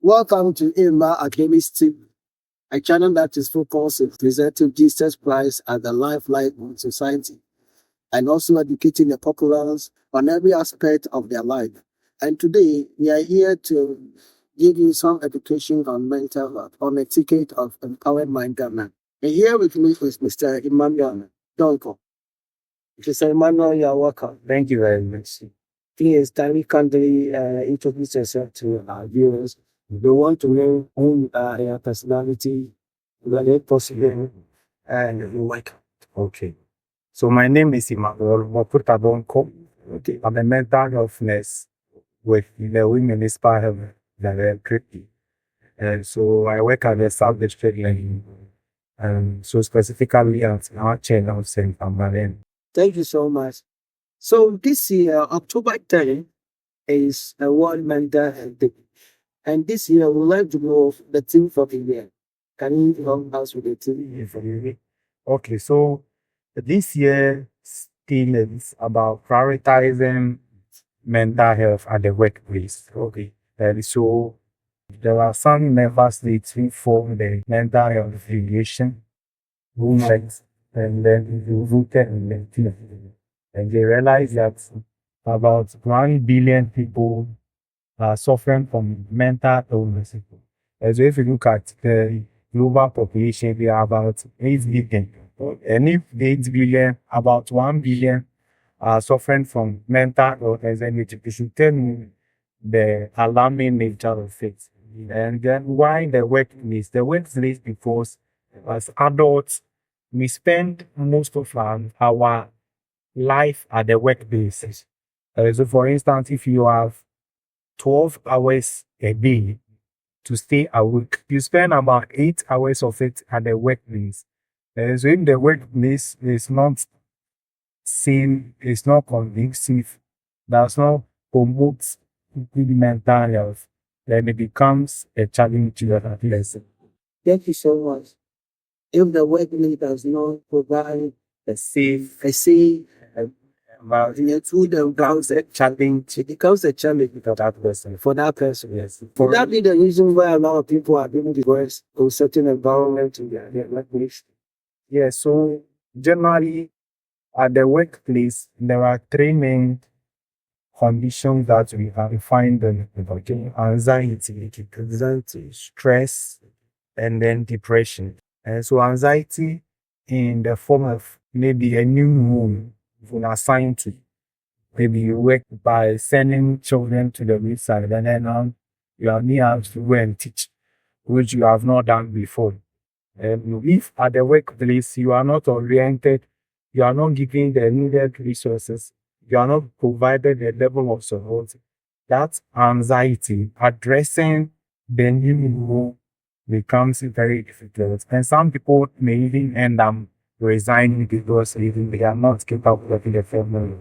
Welcome to Emma Academy's Tip, a channel that is focused on presenting Jesus Christ as the lifeline of society and also educating the populace on every aspect of their life. And today, we are here to give you some education on mental health, on the ticket of Empowered Mind Ghana. And here with me is Mr. Emmanuel Donko. Mr. Emmanuel, you are welcome. Thank you very much. Please, can you kindly introduce yourself to our viewers? They want to know who your personality, when possible, and your welcome. Okay. So my name is Emmanuel Mokuta Donko. Okay. I'm a mental health nurse with the Women Inspire Health Directory. And so I work at the South District Learning. So specifically at our channel St. Amaren. Thank you so much. So this year, October 10th, is a World Mental Health Day. And this year, we would like to know the theme for the year. Can you help us with the theme? Okay, so this year's theme is about prioritizing mental health at the workplace. Okay. And so there are some member states who form the mental health affiliation movement and then voted in the team. And they realized that about 1 billion people are suffering from mental illness. And so if you look at the global population, we are about 8 billion. And if 8 billion, about 1 billion are suffering from mental illness, and it should tell me the alarming nature of it. And then why the workplace? The workplace because as adults, we spend most of our life at the workplace. So for instance, if you have 12 hours a day to stay awake, you spend about 8 hours of it at the workplace. So if the workplace is not sane, is not conducive, does not promote good mental health, then it becomes a challenge to that person. Thank you so much. If the workplace does not provide A safe food and becomes a challenge it becomes a challenge for that person. for that person. Yes. Would that be the reason why a lot of people are being divorced in certain environment in their workplace? Yeah, so generally at the workplace, there are three main conditions that we have find in anxiety, stress, and then depression. And so anxiety in the form of maybe a new role you're assigned to. Maybe you work by sending children to the wayside and then you only have to go and teach, which you have not done before. And if at the workplace you are not oriented, you are not given the needed resources, you are not provided the level of support, that anxiety, addressing the new role becomes very difficult. And some people may even end up resigning because even they are not capable of the family.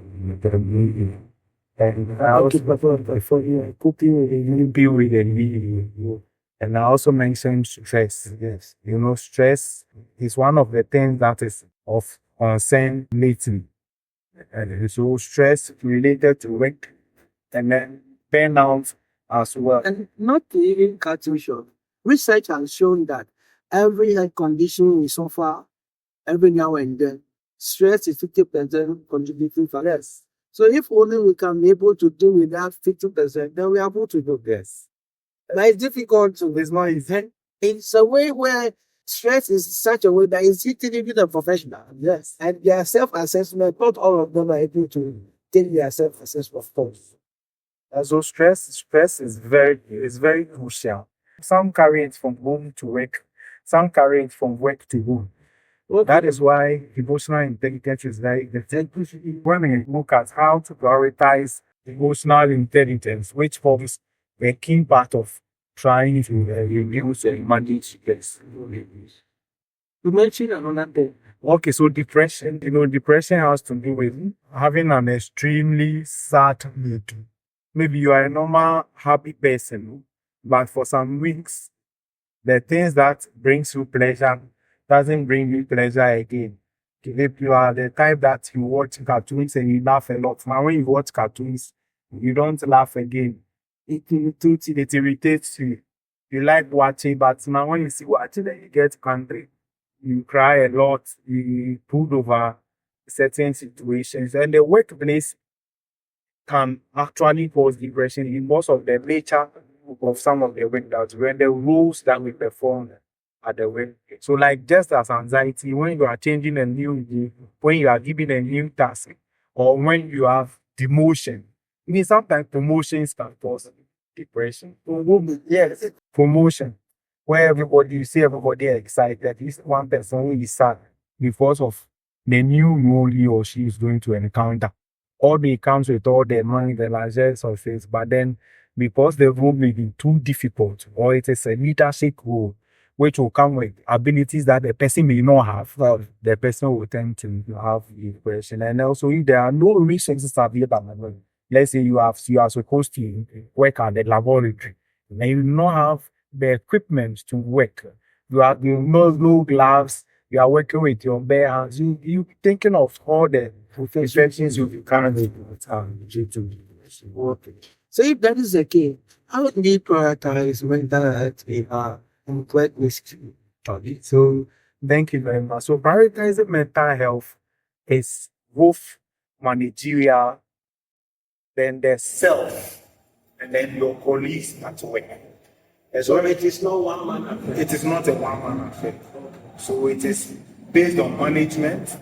And I also coping with the need. And I also mentioned stress. Yes. Stress is one of the things that is of concern lately. And so stress related to work and then burnout as well. And not to even cut you short, research has shown that every health condition we suffer every now and then, stress is 50% contributing factor. Yes. So if only we can be able to deal with that 50%, then we are able to do this. But it's difficult to. It's not easy. It's a way where stress is such a way that it's hitting even the professional. Yes. And their self-assessment, not all of them are able to take their self-assessment, of course. And so stress is very crucial. Some carry it from home to work. Some carry it from work to home. That is why emotional intelligence is very important. When we look at how to prioritize emotional intelligence, which forms a key part of trying to reduce and manage stress. You mentioned another thing. Okay, so depression. Depression has to do with having an extremely sad mood. Maybe you are a normal happy person, but for some weeks, the things that brings you pleasure doesn't bring you pleasure again. If you are the type that you watch cartoons and you laugh a lot, now when you watch cartoons, you don't laugh again. It irritates you. you like watching, but now when you see watching, then you get angry, you cry a lot, you pulled over certain situations, and the workplace can actually cause depression because of the nature of some of the work that when the rules that we perform at the work. So, like just as anxiety, when you are changing a new, when you are giving a new task, or when you have demotion, I mean sometimes promotions can cause depression. Yes, promotion where everybody you see everybody excited. At least one person who is sad because of the new role he or she is going to encounter. All may comes with all the money, the largesse of things, but then because the role may be too difficult, or it is a leadership role, which will come with abilities that the person may not have, the person will tend to have depression. And also, if there are no resources available, let's say you are supposed to work at the laboratory, and you do not have the equipment to work. You have no gloves. You are working with your bare hands. You thinking of all the infections you'll be currently due to working. So if that is the case, how do we prioritize mental health in our workplace? Okay, so thank you very much. So prioritizing mental health is both managerial, then the self, and then your colleagues at work. And so it is not one man affair. It is not a one man affair. So it is based on management.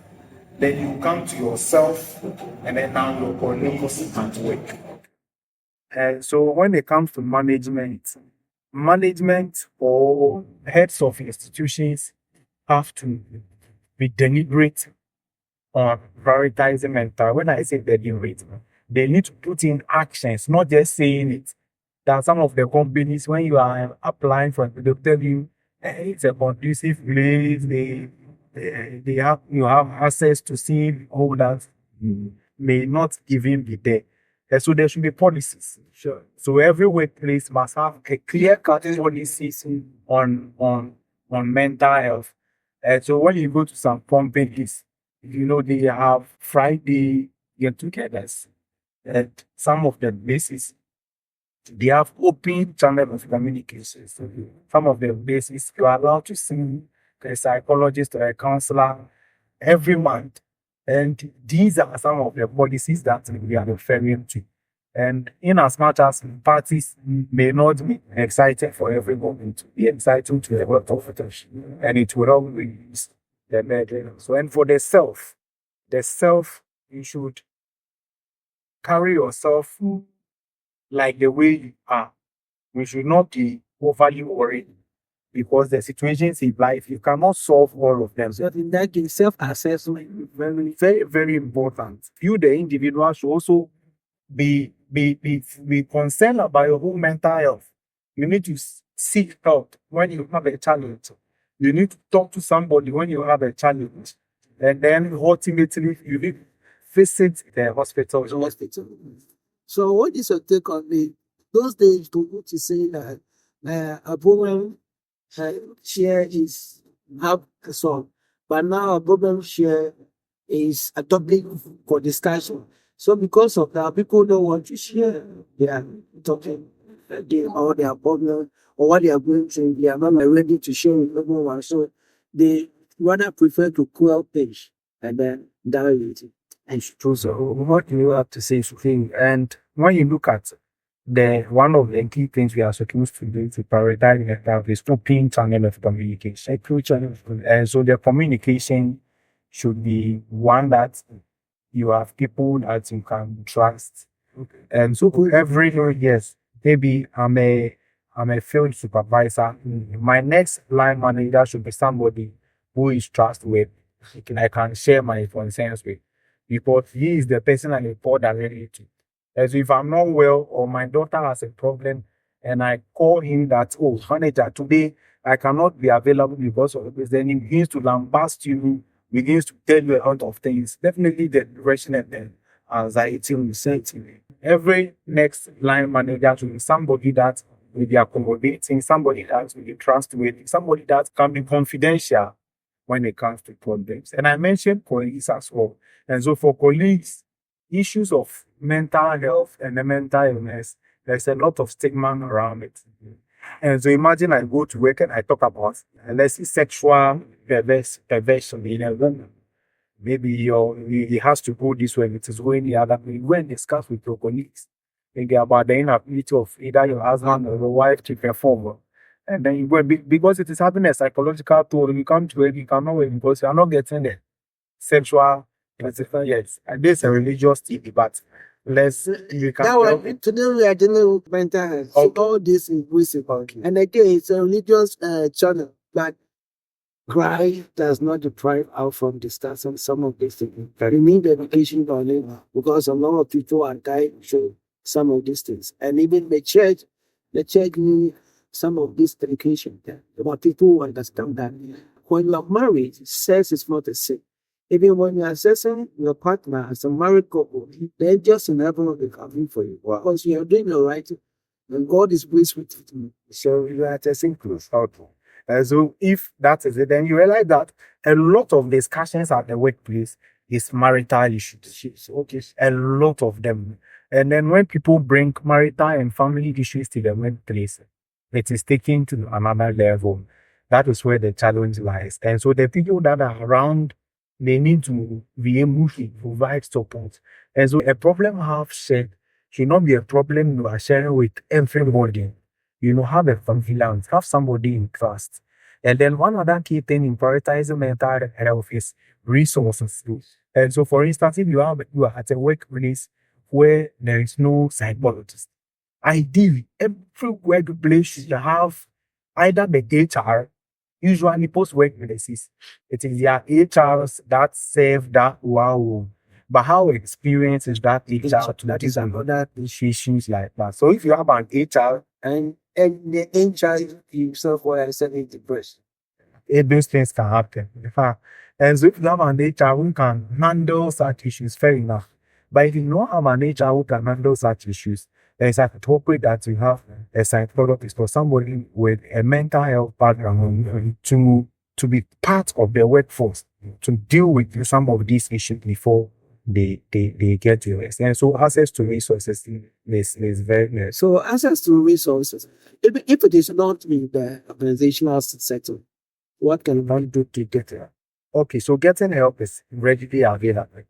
Then you come to yourself, and then now your colleagues at work. And so when it comes to management or heads of institutions have to be deliberate on prioritizing mental. When I say deliberate, they need to put in actions, not just saying it. There are some of the companies when you are applying for it, they'll tell you it's a conducive place. They have you have access to see all that may not even be there. And so there should be policies. Sure. So every workplace must have a clear-cut policies on mental health. And so when you go to some companies, they have Friday get-togethers. And some of the places, they have open channel of communication. So some of the places, you are allowed to see a psychologist or a counselor every month. And these are some of the policies that we are referring to. And in as much as parties may not be excited for everyone to be excited to a lot of attention, and it will always the murder. So, and for the self, you should carry yourself like the way you are. You should not be overly worried because the situations in life, you cannot solve all of them. So in that case, self-assessment is very, Very, very important. You, the individual, should also be concerned about your own mental health. You need to seek help when you have a challenge. You need to talk to somebody when you have a challenge. And then ultimately, you need to visit the hospital. hospital. So what is your take on those days to which is saying that a woman share is have a son, but now a woman share is a topic for discussion. So because of that, people don't want to share their topic, or their problem, or what they are going through. They are not ready to share with everyone. So they rather prefer to quell things and then die with it. And so what do you have to say, Sophie? And when you look at one of the key things we are supposed to do to prioritize mental health is open channel of communication. And so the communication should be one that you have people that you can trust. And so every yes, maybe I'm a field supervisor. My next line manager should be somebody who is trustworthy. I can share my concerns with because he is the person I report directly to. As if I'm not well or my daughter has a problem and I call him that, oh, manager, today I cannot be available because of this, then he begins to lambast you, begins to tell you a lot of things. Definitely the depression and the anxiety will set in. Every next line manager should be somebody that will be accommodating, somebody that will be trustworthy, somebody that can be confidential when it comes to problems. And I mentioned colleagues as well. And so for colleagues, issues of mental health and the mental illness, there's a lot of stigma around it. And so imagine I go to work and I talk about, let's say, sexual perversion in a woman. Maybe he has to go this way, it is going the other way. Go and discuss with your colleagues, maybe about the inability of either your husband or your wife to perform. And then you go, because it is having a psychological toll, you come to work, you cannot work because you are not getting the sexual classifier. Yes, and this is a religious TV, but let's you can That one, today we are dealing with mental health. So all this is visible. Okay. And again, it's a religious channel, but cry does not deprive out from discussing some of these things. We need education on it because a lot of people are dying through some of these things. And even the church need some of this education. But people who understand that when you are married, sex is not a sin. Even when you are assessing your partner as a married couple, the angels in heaven will be coming for you. Wow. Because you are doing the right thing. And God is pleased with it. So you are testing close. Okay. So if that is it, then you realize that a lot of discussions at the workplace is marital issues. Okay. A lot of them. And then when people bring marital and family issues to the workplace, it is taken to another level. That is where the challenge lies. And so the people that are around, they need to be able to provide support. And so a problem half shared should not be a problem you are sharing with everybody. Have a confidence, have somebody in trust. And then one other key thing in prioritizing mental health is resources. And so, for instance, if you are at a workplace where there is no psychologist, ideally, every workplace should have either the HR, usually post workplaces, it is their HRs that serve that wow. But how experienced is that HR to that is another issues like that. So if you have an HR And the HR himself was sending depression. those things can happen. In fact, and so if you have an HR who can handle such issues, fair enough. But if you don't have an HR who can handle such issues, then it's appropriate that you have a psychologist or somebody with a mental health background to be part of the workforce to deal with some of these issues before they get to us. And so access to resources is very So access to resources, if it is not in the organizational setting, what can one do to get there? Okay, so getting help is readily available.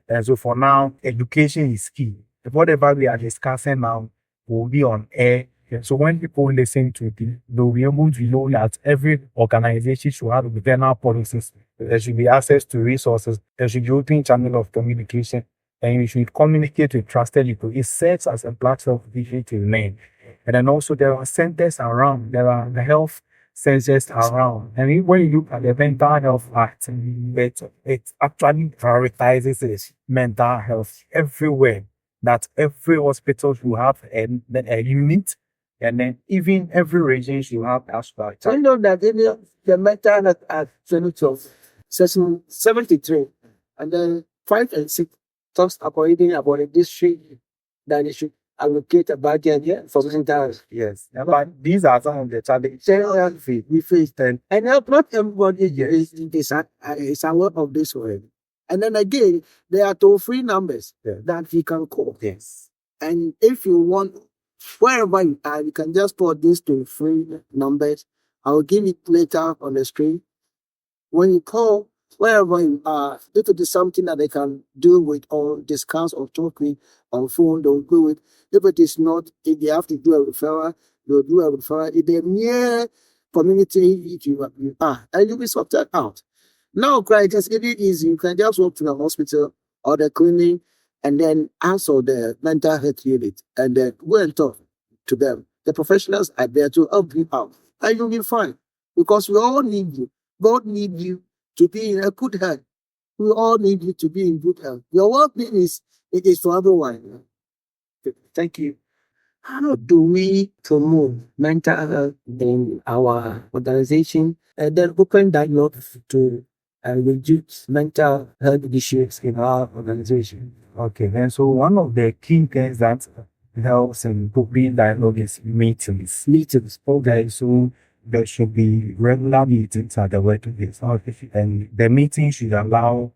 And so for now, education is key. Whatever we are discussing now will be on air. So when people listen to it, they'll be able to know that every organization should have internal policies. There should be access to resources. There should be open channel of communication. And you should communicate with trusted people. It serves as a platform for people to learn. And then also there are centers around. There are the health centers around. And when you look at the mental health act, it actually prioritizes mental health everywhere. That every hospital should have a unit, and then even every region should have aspect. So you know that in the mental health act 2012, section 73, and then 5 and 6 talks about a district that it should allocate a budget for mental health. Yes, but these are some of the challenges We face them. And not everybody is aware of this already. And then again, there are toll-free numbers that we can call. Yes. And if you want, wherever you are, you can just put these toll-free numbers. I'll give it later on the screen. When you call, wherever you are, if it is something that they can do with or discuss or talk with on phone, they'll do it. If it is not, if they have to do a referral, they'll do a referral. If they're near community you are, and you'll be sorted out. Now, quite it's really easy. You can just walk to the hospital or the clinic and then answer the mental health unit and then go and talk to them. The professionals are there to help you out. And you'll be fine. Because we all need you. God needs you to be in a good health. We all need you to be in good health. Your well-being is for everyone. Thank you. How do we promote mental health in our organization and then open dialogue to reduce mental health issues in our organization? Okay, and so one of the key things that helps in open dialogue is meetings. Okay, so there should be regular meetings at the workplace. And the meeting should allow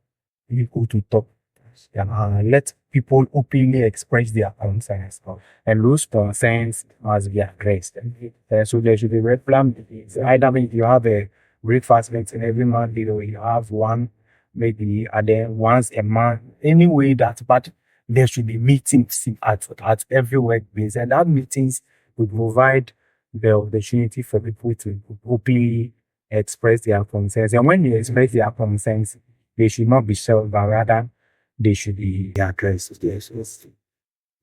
people to talk. Let people openly express their concerns, and those concerns must be addressed. So there should be regular meetings. Either if you have a breakfast meeting every Monday, or you have one maybe once a month, anyway that, but there should be meetings at every workplace, and that meetings will provide the opportunity for people to openly express their concerns. And when they express their concerns, they should not be shelved, but rather they should be addressed. Yes.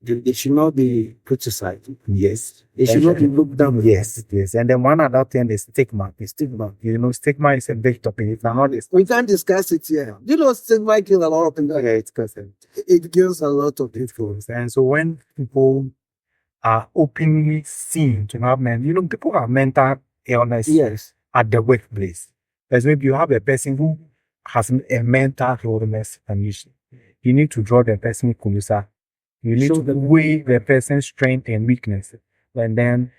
They should not be criticized. Yes. They should not be looked down. Yes. And then one other thing is stigma. Stigma is a big topic. It's not this. We can't discuss it here. You know, stigma kills a lot of people. Yeah, it's because It kills a lot of people. influence. And so when people are openly seen to have people have mental illness Yes. at the workplace. As maybe you have a person who has a mental illness condition. You need to draw the person closer. You need Show to them. weigh the person's strength and weakness, and then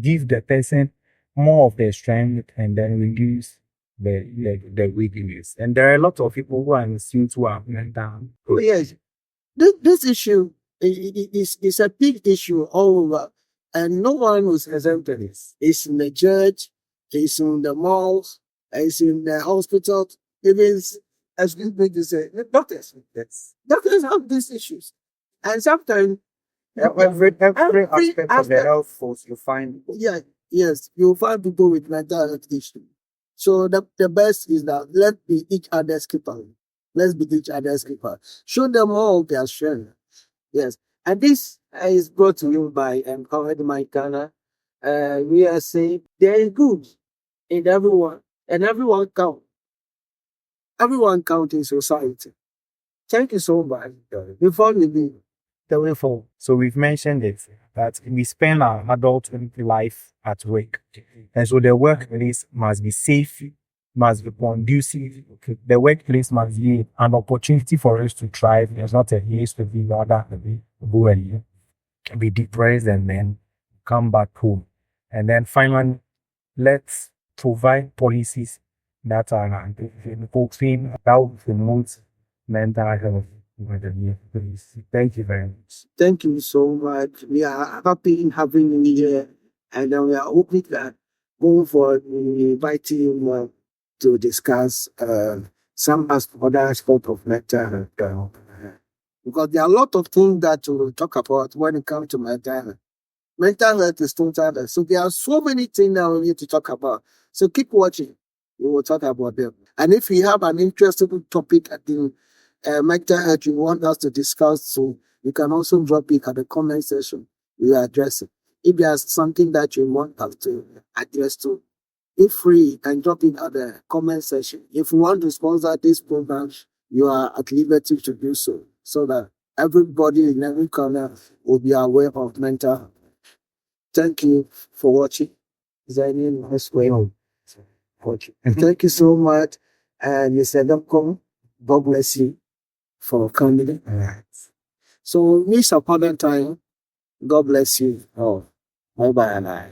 give the person more of their strength and then reduce the weakness. And there are a lot of people who are seen to have mental. Oh, yes. This issue is a big issue all over, and no one was exempted. It's in the church, it's in the malls, it's in the hospital. Even as we say, the doctors. Yes. Doctors have these issues, and sometimes Every aspect of the aspect- health force you find. yes, you'll find people with mental health issues. So the best is that let's be each other's keeper. Let's be each other's keeper. Show them all their strength. Yes. And this is brought to you by Empowered My Ghana. We are saying there is good in everyone, and everyone count. Everyone count in society. Thank you so much. Before we leave, The way forward. So we've mentioned it that we spend our adult life at work, and so the workplace must be safe, must be conducive. The workplace must be an opportunity for us to thrive. It's not a place to be rather go and be depressed and then come back home. And then finally, let's provide policies that are focusing about promote mental health. Thank you very much. thank you so much. We are happy in having you here, and we are hoping that going forward we invite you to discuss some other aspect of mental health. Because there are a lot of things that we will talk about when it comes to mental health. Mental health is total health. So there are so many things that we need to talk about. So keep watching. We will talk about them. And if you have an interesting topic at the mental health you want us to discuss, so you can also drop it at the comment section. We will address it. If there's something that you want us to address to, be free and drop it at the comment section. If you want to sponsor this program, you are at liberty to do so that everybody in every corner will be aware of mental health. Thank you for watching. Is there any nice way of watching? Thank you so much. And Mr. Dopcom, God bless you for coming. So, meet some other time. God bless you. Oh, bye bye.